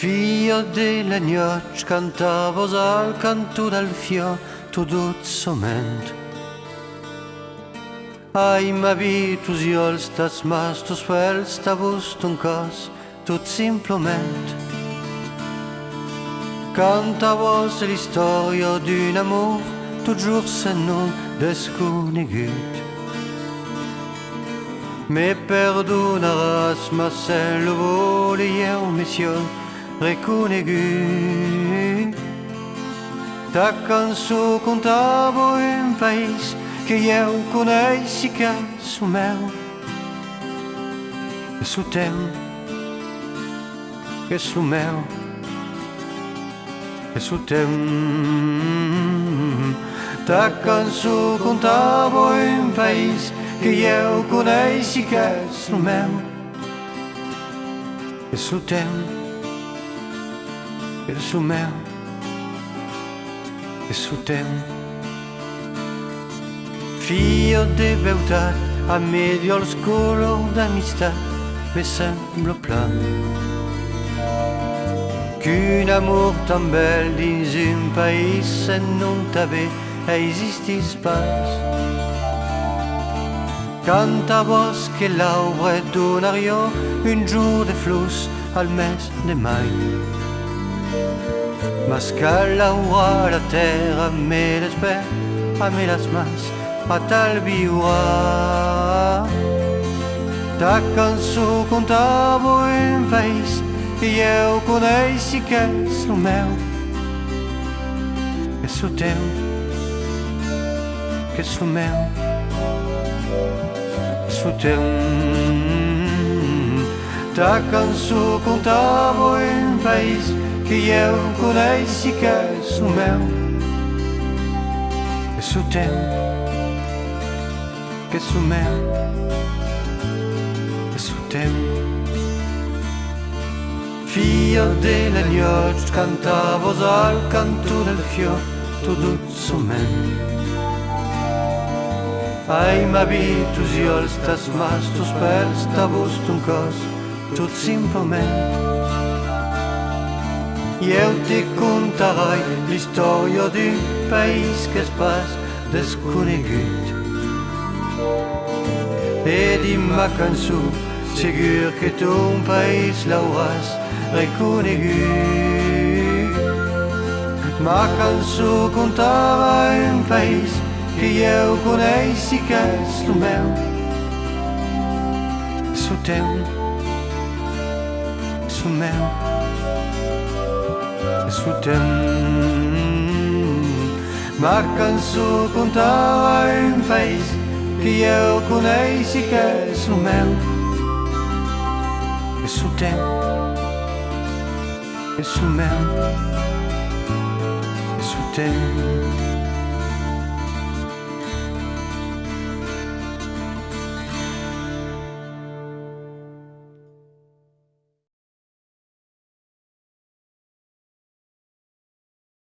Figlio delle gnocche cantavo al canto dal fior tu dozzamente. Ai ma vitus io stas mas tu spel stavus un cos tut simplement. Cantavos l'istoria d'un amour toujours se non desconegut. Me perdonaras ma se lo volia un mission reconegut. Ta cançó contava un país que eu coneixi que és o meu. És o teu, és o meu, és o teu. Ta cançó contava un país que eu coneixi que és o meu. És o teu, és o meu, és o teu. Figlio de beutat, a medio al scolo d'amistat, me sembla plan. Qu'un amour tan bel dins un país se non t'avè existis pas. Cantavos que l'aubre donario un jour de flus al mes de mai. Mas calaura la terra me l'esper, a me las mas a tal viurà. Ta cançó contava un país que eu coneixi que és o meu. És o teu, que és o meu, és o teu. Ta cançó contava un país que eu coneixi que és o meu. És o teu, que és o meu, és o teu. Figlio delle gnocche cantavos al canto del fior tu dozzament. Ai ma vitus io stas mas tu spel stavus un cos tot simplement. Eu te contarai l'istoria d'un país que es pas desconegut. E di ma cançó segur que ton país l'hauràs reconegut. Ma cançó contava un país que eu coneixi que és lo meu. És o teu, és o meu, és o teu. Ma cançó contava un país que eu coneixi que és o meu. És o teu, és o meu, és o teu.